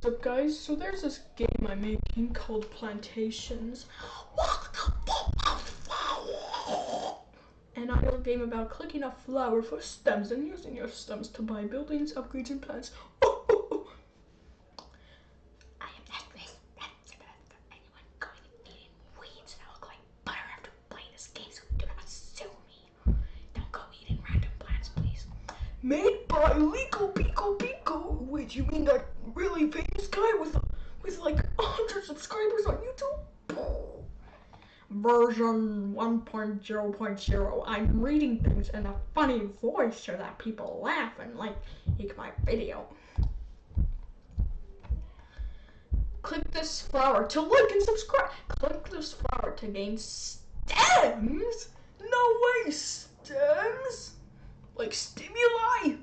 What's up, guys? So there's this game I'm making called Plantations. And I have a game about clicking a flower for stems and using your stems to buy buildings, upgrades, and plants. I am not this. That's about for anyone going and eating weeds that look like butter after playing this game, so do not sue me. Don't go eating random plants, please. Made by Legal Pico Pico. Wait, you mean that really famous guy with like 100 subscribers on YouTube? Version 1.0.0. I'm reading things in a funny voice so that people laugh and like my video. Click this flower to like and subscribe. Click this flower to gain stems? No way, stems? Like stimuli?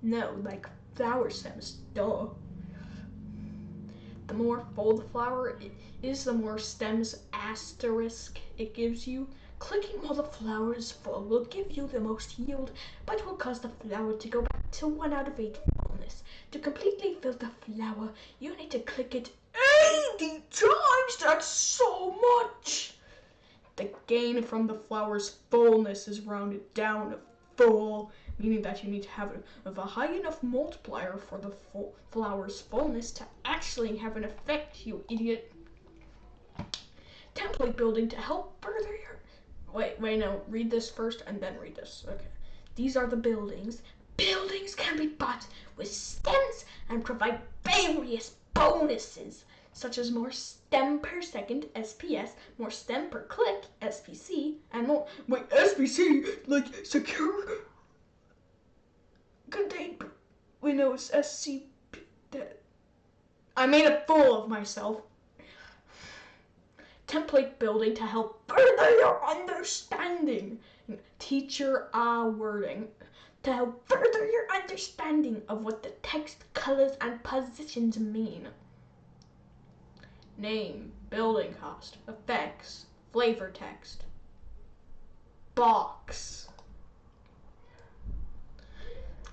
No, like flower stems, duh. The more full the flower is, the more stems asterisk it gives you. Clicking while the flower is full will give you the most yield, but will cause the flower to go back to 1 out of 8 fullness. To completely fill the flower, you need to click it 80 times! That's so much! The gain from the flower's fullness is rounded down to full, meaning that you need to have a high enough multiplier for the flower's fullness to actually have an effect, you idiot. Template building to help further your... Wait, no, read this first and then read this. Okay. These are the buildings. Buildings can be bought with stems and provide various bonuses, such as more stem per second, SPS, more stem per click, SPC, and more... Wait, SPC? Like, secure... Contained... Wait, no, it's SCP... I made a fool of myself. Template building to help further your understanding. Teacher wording to help further your understanding of what the text, colors, and positions mean. Name, building cost, effects, flavor text, box.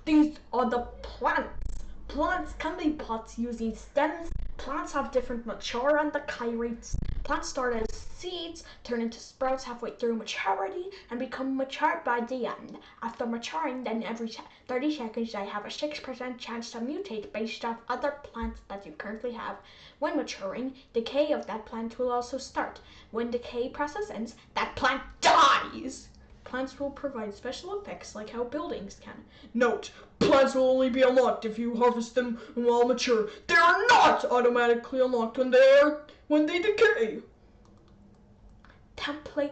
These are the plants. Plants can be bought using stems. Plants have different mature and decay rates. Plants start as seeds, turn into sprouts halfway through maturity, and become mature by the end. After maturing, then every 30 seconds they have a 6% chance to mutate based off other plants that you currently have. When maturing, decay of that plant will also start. When decay process ends, that plant dies. Plants will provide special effects like how buildings can. Note, plants will only be unlocked if you harvest them while mature. They are not automatically unlocked when they decay. Template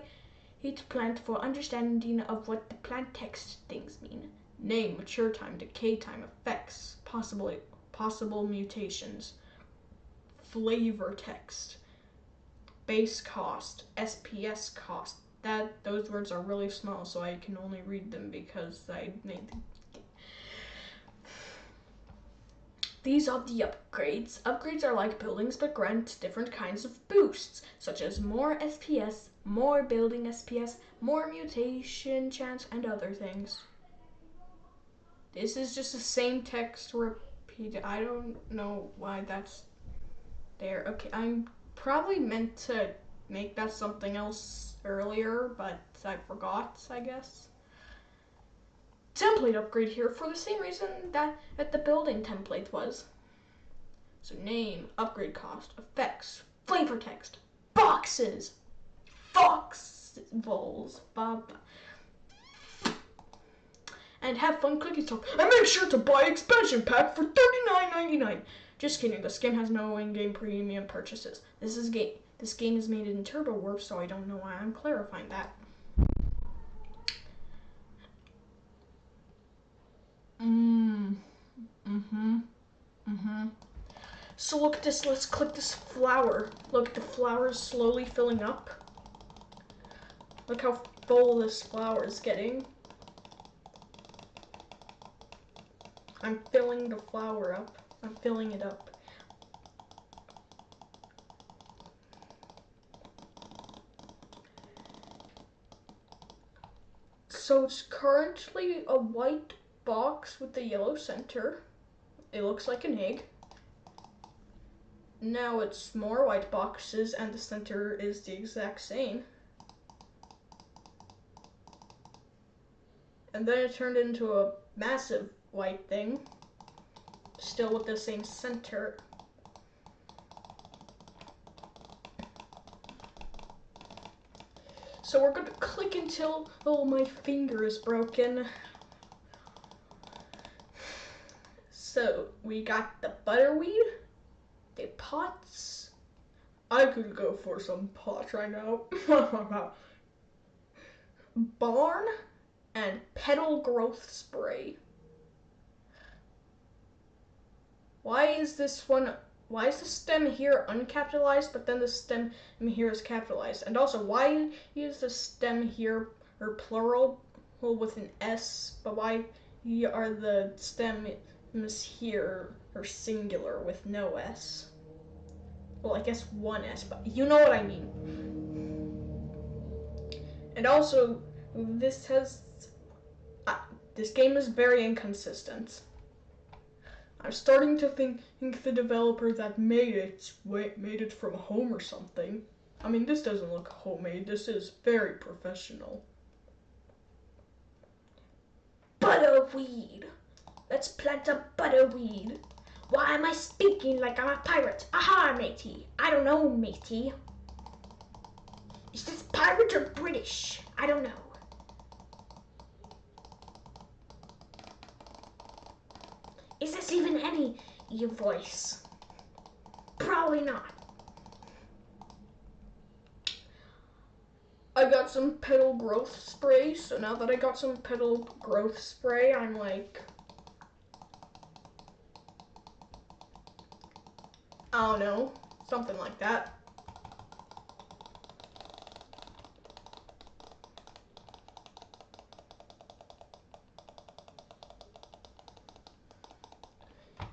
plant for understanding of what the plant text things mean. Name, mature time, decay time, effects, possible mutations. Flavor text, base cost, SPS cost. Those words are really small, so I can only read them because I made them. These are the upgrades. Upgrades are like buildings but grant different kinds of boosts, such as more SPS, more building SPS, more mutation chance, and other things. This is just the same text repeated. I don't know why that's there. Okay, I'm probably meant to make that something else earlier, but I forgot, I guess. Template upgrade here for the same reason that the building template was. So name, upgrade cost, effects, flavor text, boxes, foxballs, Bob. And have fun clicking stuff. And make sure to buy expansion pack for $39.99. Just kidding, this game has no in-game premium purchases. This game is made in Turbo Warp, so I don't know why I'm clarifying that. So look at this, let's click this flower. Look, the flower is slowly filling up. Look how full this flower is getting. I'm filling the flower up. I'm filling it up. So it's currently a white box with the yellow center. it looks like an egg. Now it's more white boxes and the center is the exact same. And then it turned into a massive white thing, still with the same center. So we're gonna click until my finger is broken. So we got the butterweed, the pots. I could go for some pots right now. Barn and petal growth spray. Why is the stem here uncapitalized, but then the stem here is capitalized? And also, why is the stem here or plural with an S, but why are the stems here or singular with no S? Well, I guess one S, but you know what I mean. And also, this game is very inconsistent. I'm starting to think the developer that made it from home or something. I mean, this doesn't look homemade. This is very professional. Butterweed. Let's plant a butterweed. Why am I speaking like I'm a pirate? Aha, matey. I don't know, matey. Is this pirate or British? I don't know. Is this even any voice? Probably not. I got some petal growth spray, so now that I got some petal growth spray, I'm like, I don't know, something like that.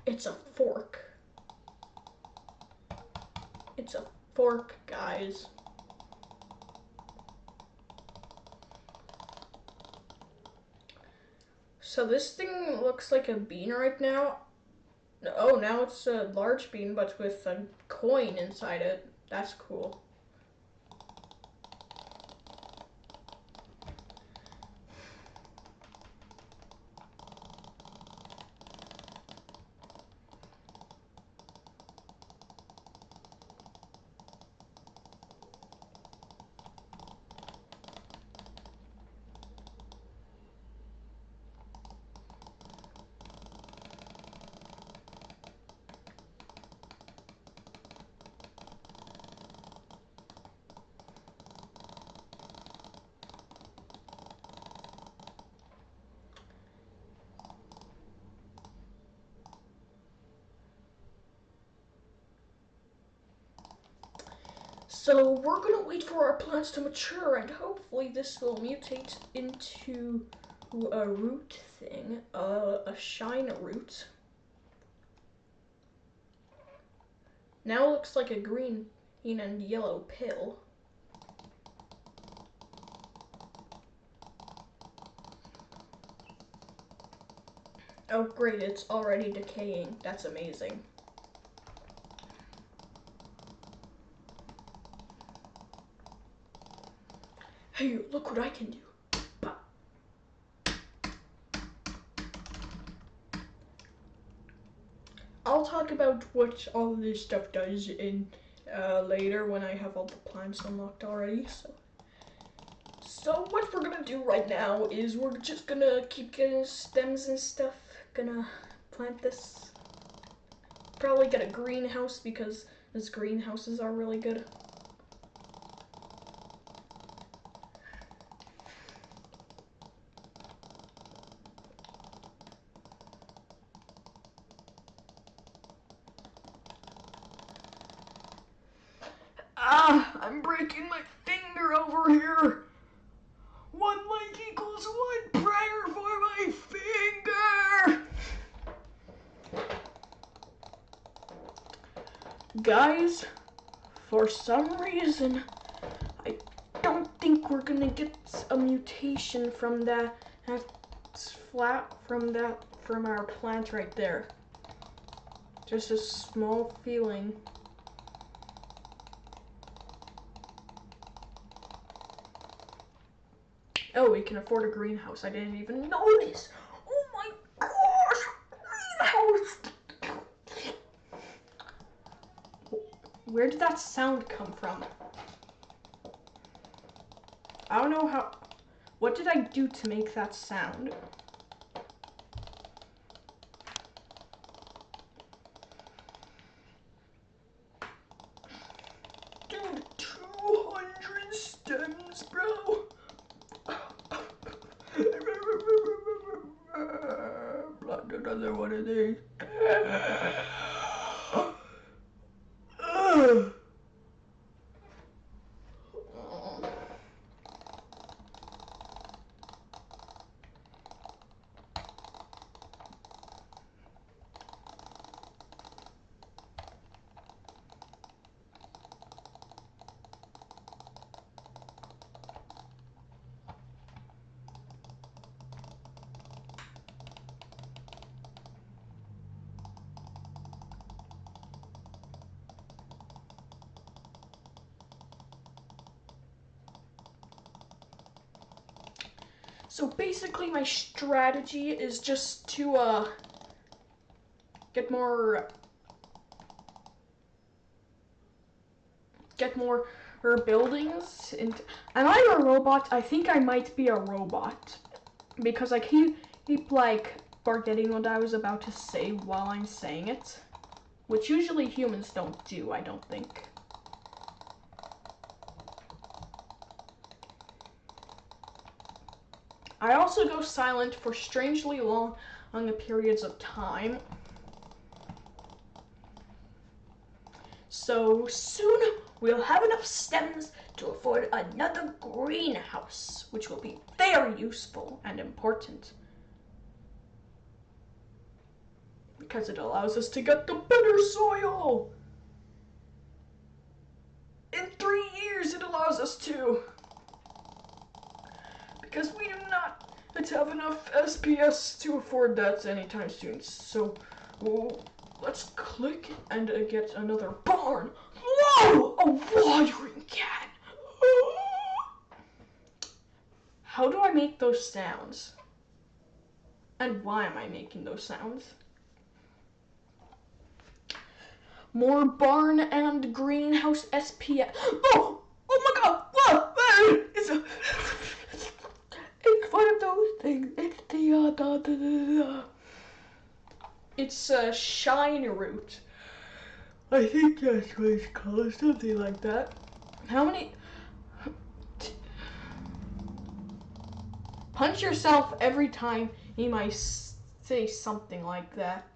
It's a fork. It's a fork, guys. So this thing looks like a bean right now. Oh, now it's a large bean, but with a coin inside it. That's cool. So we're gonna wait for our plants to mature, and hopefully this will mutate into a root thing, a shine root. Now it looks like a green and yellow pill. Oh great, it's already decaying. That's amazing. Hey, look what I can do. I'll talk about what all of this stuff does in later when I have all the plants unlocked already. So what we're gonna do right now is we're just gonna keep getting stems and stuff. Gonna plant this. Probably get a greenhouse because these greenhouses are really good. Ah, I'm breaking my finger over here. One like equals one prayer for my finger. Guys, for some reason, I don't think we're gonna get a mutation from that from our plant right there. Just a small feeling. Oh, we can afford a greenhouse. I didn't even notice. Oh my gosh, greenhouse. Where did that sound come from? I don't know how. What did I do to make that sound? Dude, 200 stems, bro. Another one of these. So basically my strategy is just to get more buildings. And am I a robot? I think I might be a robot because I keep like forgetting what I was about to say while I'm saying it, which usually humans don't do, I don't think. I also go silent for strangely long periods of time. So soon we'll have enough stems to afford another greenhouse, which will be very useful and important. Because it allows us to get the better soil. In 3 years it allows us to. Because we do not have enough SPS to afford that anytime soon. So let's click and get another barn. Whoa! A watering can! How do I make those sounds? And why am I making those sounds? More barn and greenhouse SPS. Oh! Oh my god! Whoa! It's one of those things. It's a shine root. I think that's what it's called, something like that. How many? Punch yourself every time you might say something like that.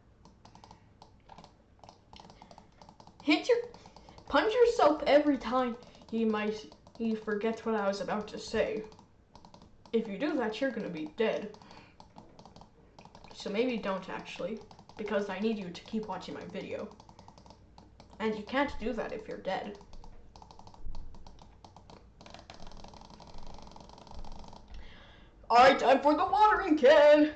Punch yourself every time you forget what I was about to say. If you do that, you're gonna be dead. So maybe don't actually, because I need you to keep watching my video. And you can't do that if you're dead. Alright, time for the watering can!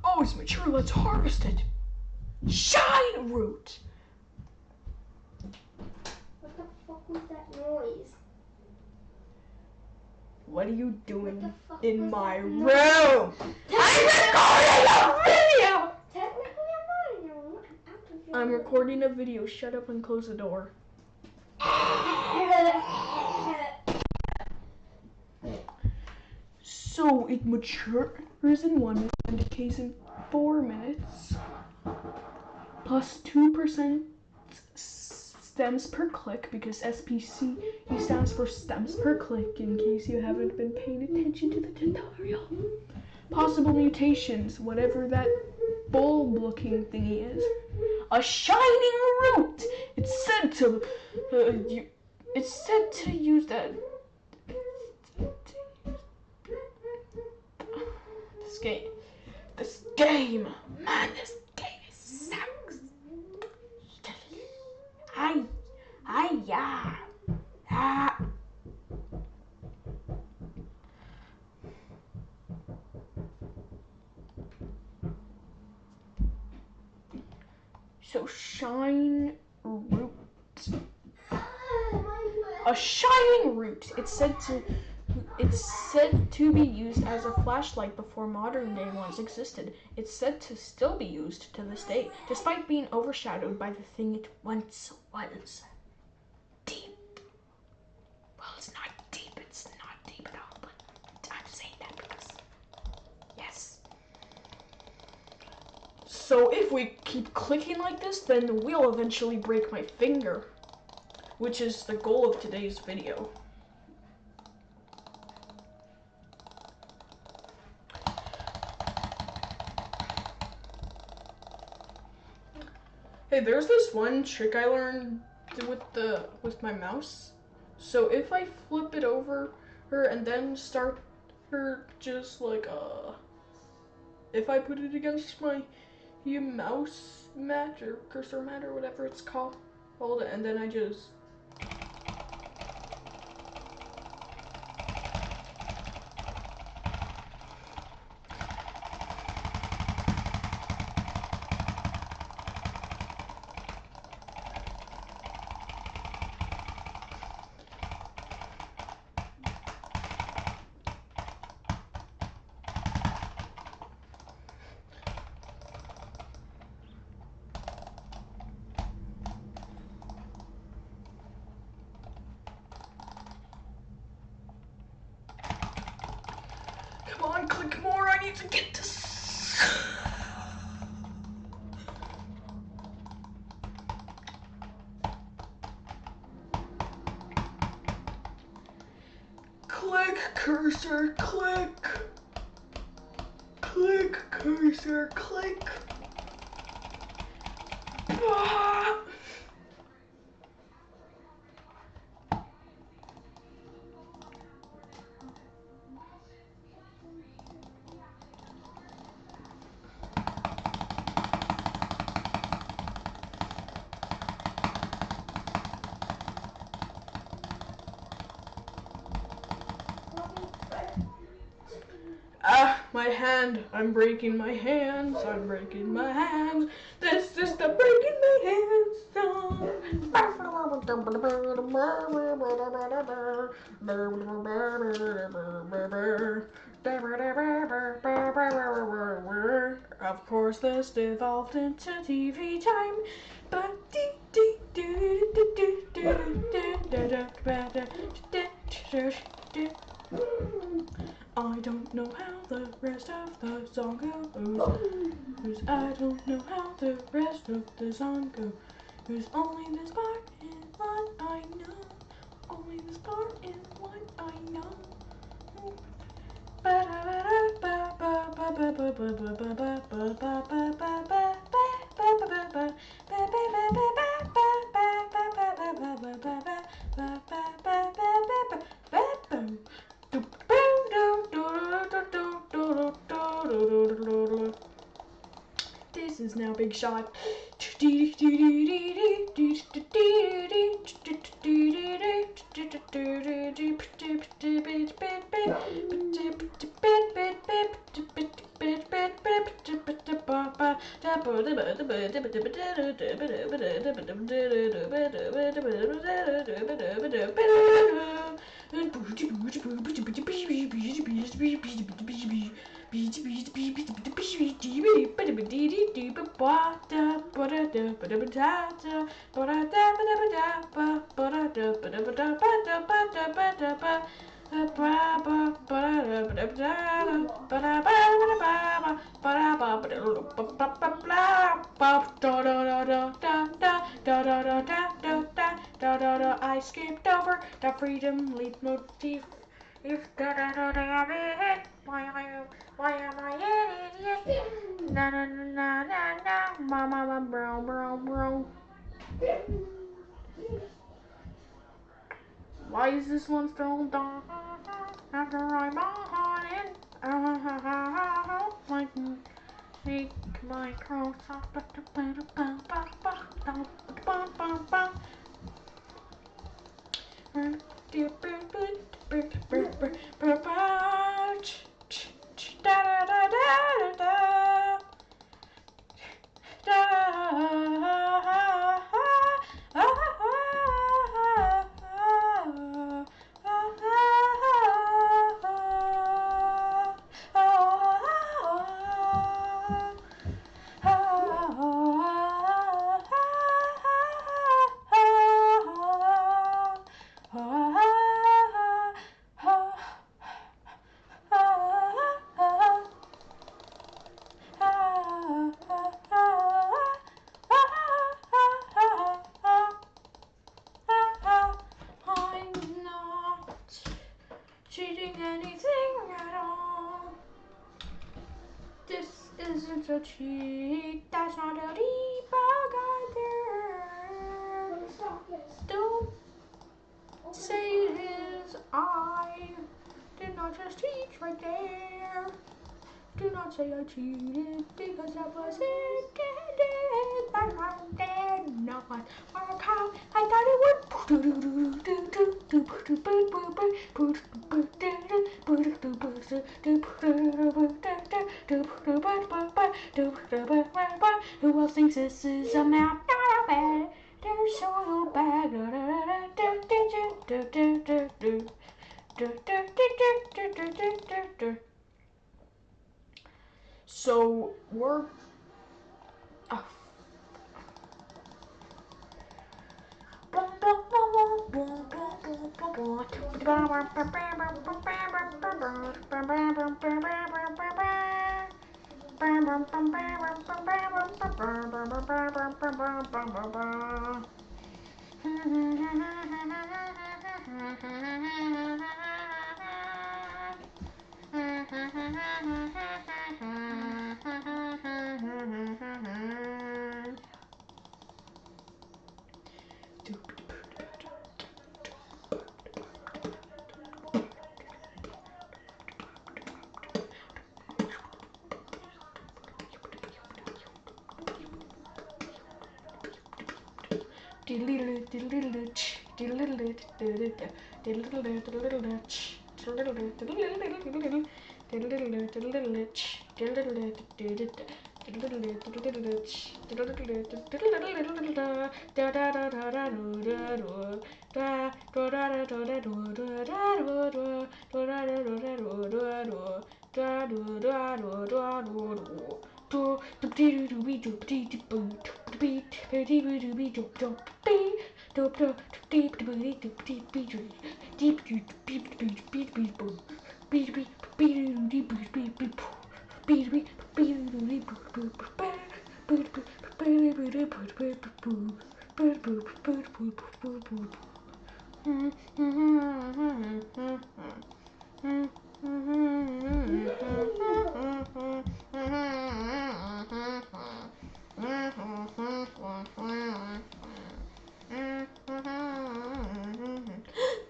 Oh, it's mature, let's harvest it! Shine root! What the fuck was that noise? What are you doing in my room? I'm recording a video! Technically, I'm not in your room. I'm out of your I'm room. recording a video. Shut up and close the door. So it matures in 1 minute and decays in 4 minutes. Plus 2% stems per click, because SPC stands for stems per click, in case you haven't been paying attention to the tutorial. Possible mutations, whatever that bulb looking thingy is. A shining root! It's said to use that. This game, man, this game sucks. Yeah. So shine root. A shining root. It's said to be used as a flashlight before modern day ones existed. It's said to still be used to this day, despite being overshadowed by the thing it once was. Deep. Well, it's not deep at all, but I'm saying that because, yes. So if we keep clicking like this, then we'll eventually break my finger, which is the goal of today's video. Hey, there's this one trick I learned with my mouse. So if I flip it over her and then start her just like if I put it against my mouse mat or cursor mat or whatever it's called, and then I just come on, click more, I need to get this. Click, cursor, click. Click, cursor, click. Ah. My hand. I'm breaking my hands. I'm breaking my hands. This is the breaking my hands song. Of course, this devolved into TV time. But I don't know how the rest of the song goes. I don't know how the rest of the song goes. There's only this part in what I know. Only this part in what I know. This is now Big Shot. I skipped over the freedom lead motif. If why am I an idiot? Na na na na na, mama bro bro bro. Why is this one still down after I'm on it? Like make my cross off, anything at all. This isn't a cheat, that's not a debug either. Don't say it is, I did not just cheat right there. Do not say I cheated, because that was intended. That's not dead, not work out. I thought it would. Who else thinks this is a map? Not a bad. There's soil bag. So we're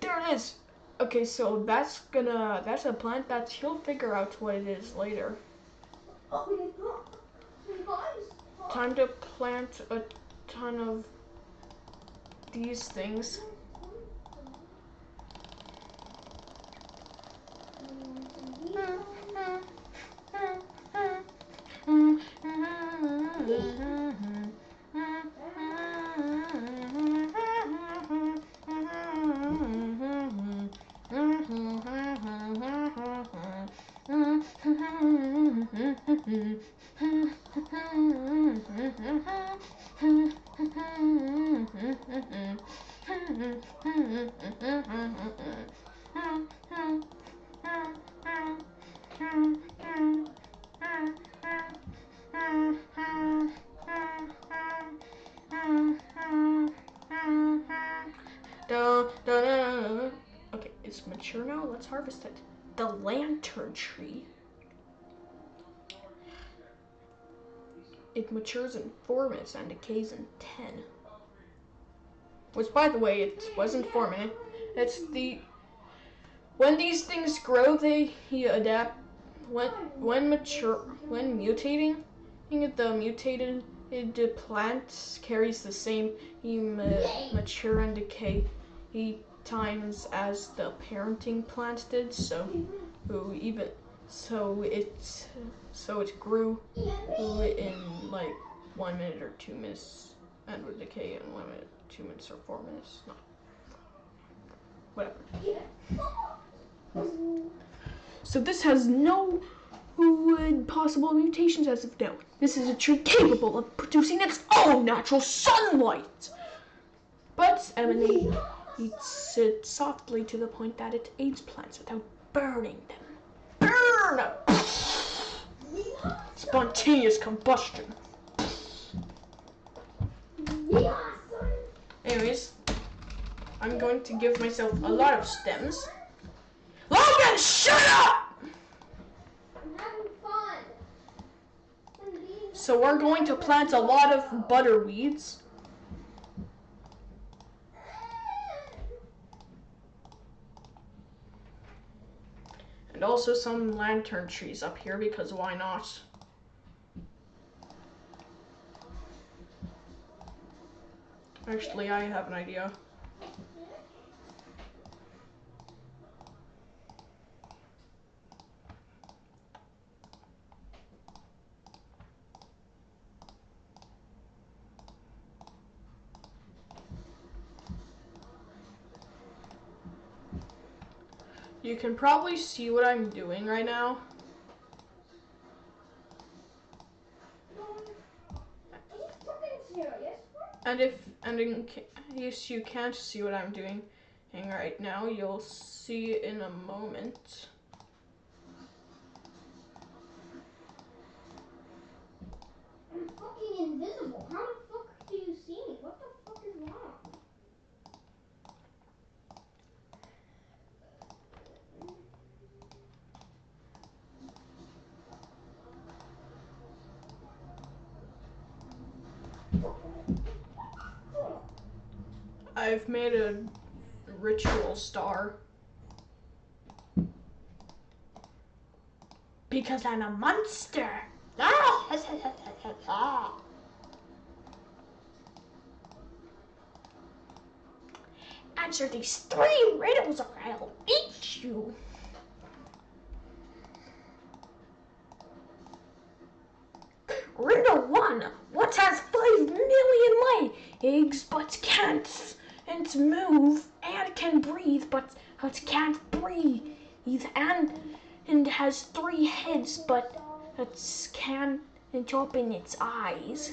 there it is. Okay, so that's a plant that he'll figure out what it is later. Time to plant a ton of these things. Okay, it's mature now. Let's harvest it. The lantern tree. It matures in 4 minutes and decays in 10. Which, by the way, it wasn't 4 minutes. It's when these things grow, they adapt. When mutating, the mutated plant carries the same mature and decay times as the parenting plant did. So it grew in like 1 minute or 2 minutes, and would decay in 1 minute, 2 minutes, or 4 minutes. No, whatever. So this has no possible mutations as of now. This is a tree capable of producing its own natural sunlight, but emanates it softly to the point that it aids plants without burning them. Burn! Spontaneous combustion. Anyways, I'm going to give myself a lot of stems. Logan, Shut up! I'm having fun. So we're going to plant a lot of butter weeds. And also some lantern trees up here, because why not? Actually, I have an idea. You can probably see what I'm doing right now. Are you fucking serious? And in case you can't see what I'm doing right now, you'll see it in a moment. I'm fucking invisible. How the fuck do you see me? What the fuck is wrong? I've made a ritual star. Because I'm a monster. Answer these 3 riddles or I'll eat you. Riddle 1. What has 5 million legs but can't move and can breathe but can't breathe and has 3 heads but it can't open its eyes?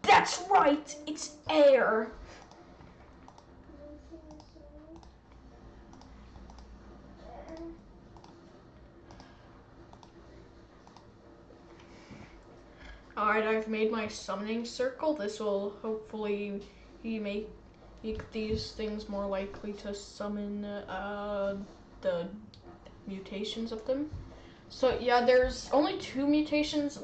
That's right, it's air. Alright, I've made my summoning circle. This will hopefully make these things more likely to summon the mutations of them. So yeah, there's only 2 mutations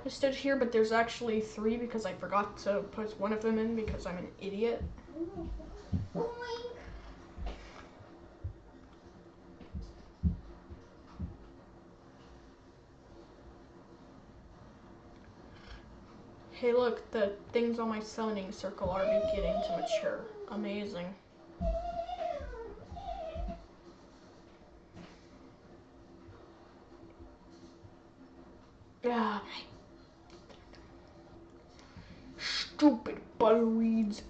listed here, but there's actually 3 because I forgot to put one of them in because I'm an idiot. Hey look, the things on my summoning circle are beginning to mature. Amazing. Yeah. Stupid butterweeds.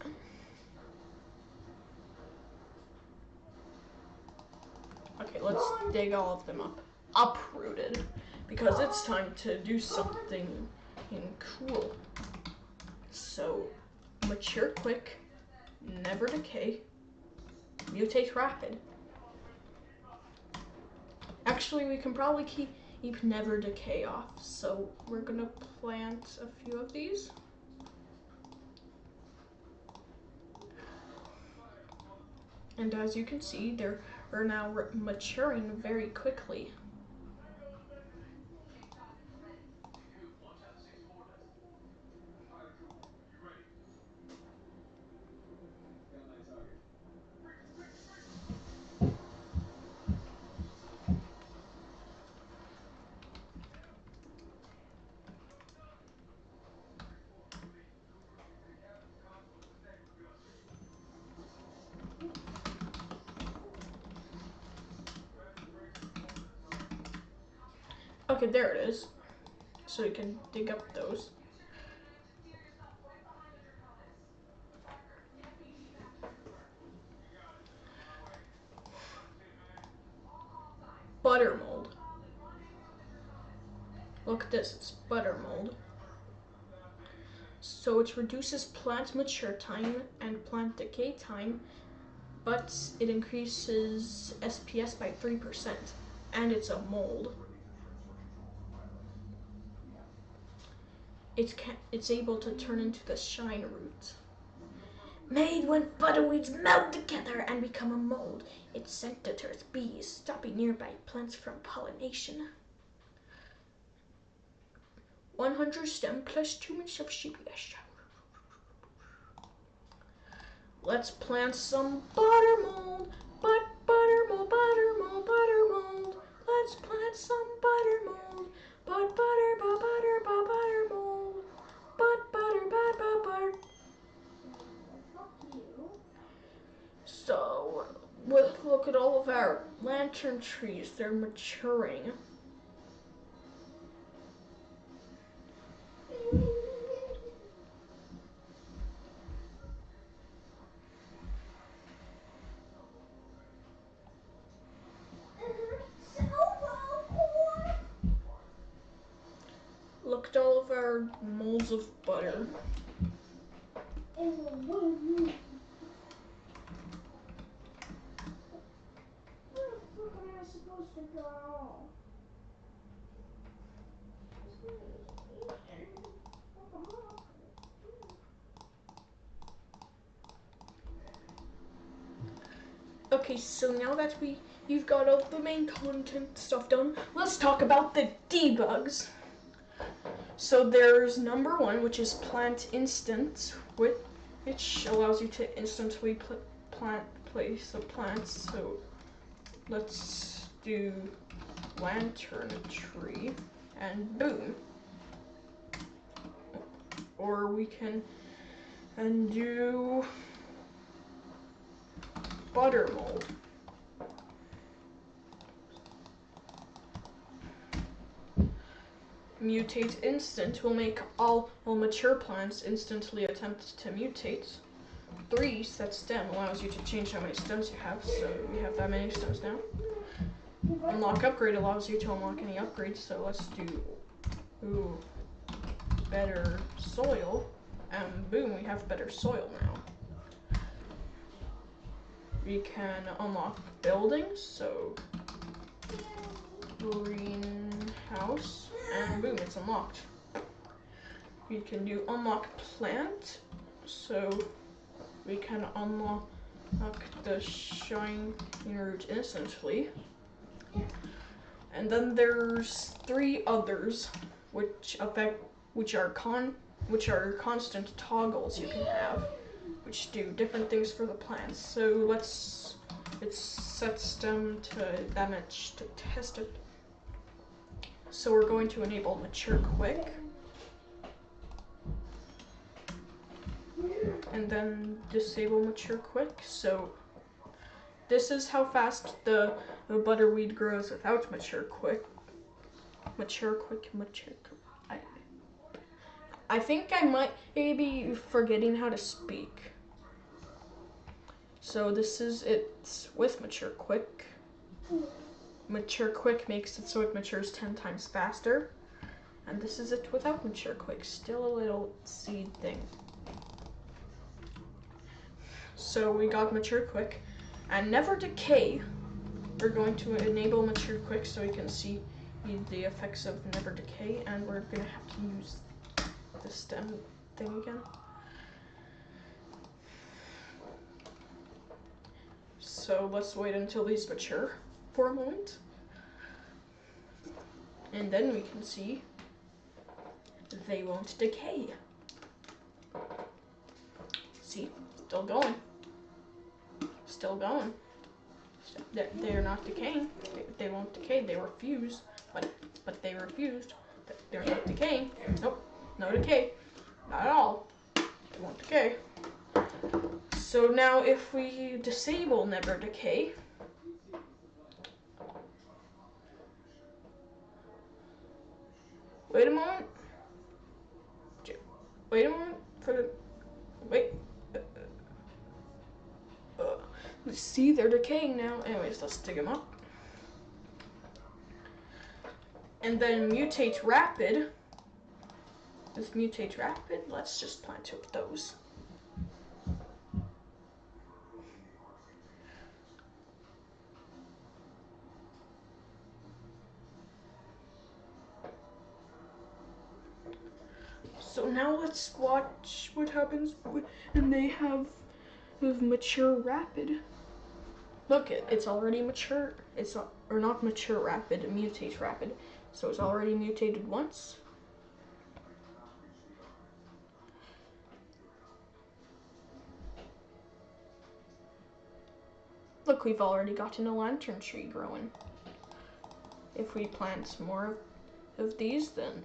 Okay, let's dig all of them up. Uprooted. Because it's time to do something cool. So, mature quick, never decay, mutate rapid. Actually, we can probably keep never decay off, so we're gonna plant a few of these. And as you can see, they're now maturing very quickly. Okay, there it is. So you can dig up those. Butter mold. Look at this, it's butter mold. So it reduces plant mature time and plant decay time, but it increases SPS by 3%, and it's a mold. It's able to turn into the shine root. Made when butterweeds melt together and become a mold. It's sent to deter bees, stopping nearby plants from pollination. 100 stem plus 2 minutes of CPS. Let's plant some butter mold. Butter mold, butter mold, butter mold. Let's plant some butter mold. Butter mold. Butter. Fuck you. So, look at all of our lantern trees. They're maturing. Look at all of our molds of butter. Where the fuck am I supposed to go? Okay, so now that you've got all the main content stuff done, let's talk about the debugs. So there's number 1, which is plant instant, which allows you to instantly place a plant. So let's do lantern tree, and boom. Or we can do butter mold. Mutate instant will make all mature plants instantly attempt to mutate. 3 set stem allows you to change how many stems you have, so we have that many stems now. Unlock upgrade allows you to unlock any upgrades, so let's do better soil, and boom, we have better soil now. We can unlock buildings, so greenhouse, and boom, it's unlocked. We can do unlock plant, so we can unlock the shining root instantly. And then there's 3 others, which are constant toggles you can have, which do different things for the plants. So it sets them to damage to test it. So we're going to enable mature quick, and then disable mature quick. So this is how fast the butterweed grows without mature quick. I think I might be forgetting how to speak. So this is it with mature quick. Mature quick makes it so it matures 10 times faster. And this is it without mature quick. Still a little seed thing. So we got mature quick. And never decay. We're going to enable mature quick so we can see the effects of never decay. And we're going to have to use the stem thing again. So let's wait until these mature for a moment. And then we can see they won't decay. See, still going. Still going. They're not decaying. They won't decay. They refuse, but they refused. They're not decaying. Nope, no decay. Not at all. They won't decay. So now if we disable never decay, wait a moment for the, let's see, they're decaying now. Anyways, let's dig them up. And then mutate rapid. With mutate rapid, let's just plant 2 of those. So now let's watch what happens when they have mature rapid. Look, it's already mature. Or not mature rapid, mutate rapid. So it's already mutated once. Look, we've already gotten a lantern tree growing. If we plant more of these, then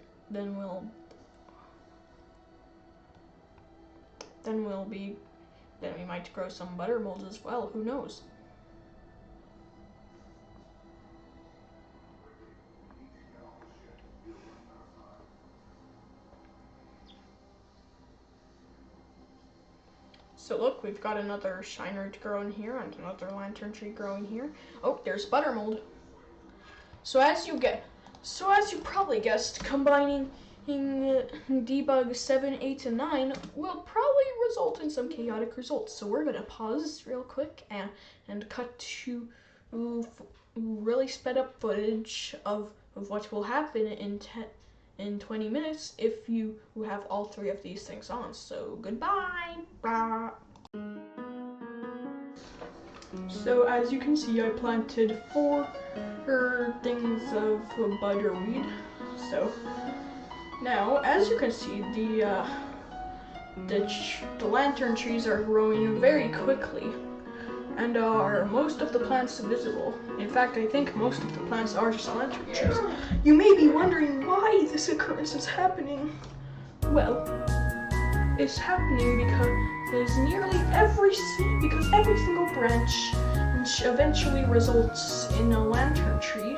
we might grow some butter mold as well. Who knows? So look, we've got another shine root growing here and another lantern tree growing here. Oh, there's butter mold. So as you probably guessed, combining debug 7, 8, and 9 will probably result in some chaotic results. So we're gonna pause real quick and cut to really sped up footage of what will happen in 20 minutes if you have all 3 of these things on. So goodbye. Bye. So as you can see, I planted 4 things of butterweed. So now, as you can see, the lantern trees are growing very quickly, and are most of the plants visible. In fact, I think most of the plants are just lantern trees. You may be wondering why this occurrence is happening. Well, it's happening because every single branch eventually results in a lantern tree.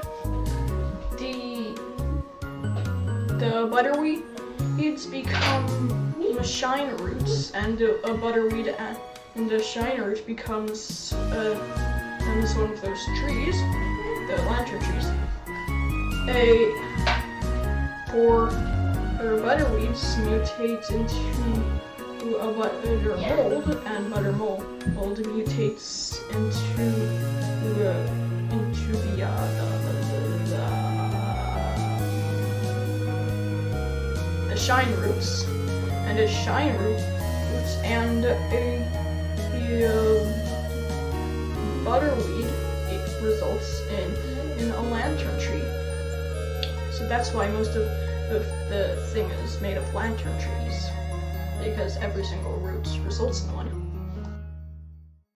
The butterweeds become shine roots, and a butterweed and the shine root becomes one of those trees, the lantern trees. For butterweeds mutate into a butter mold, and butter mold mutates into the shine roots, and a shine roots and a butterweed, it results in a lantern tree. So that's why most of the thing is made of lantern trees, because every single root results in one.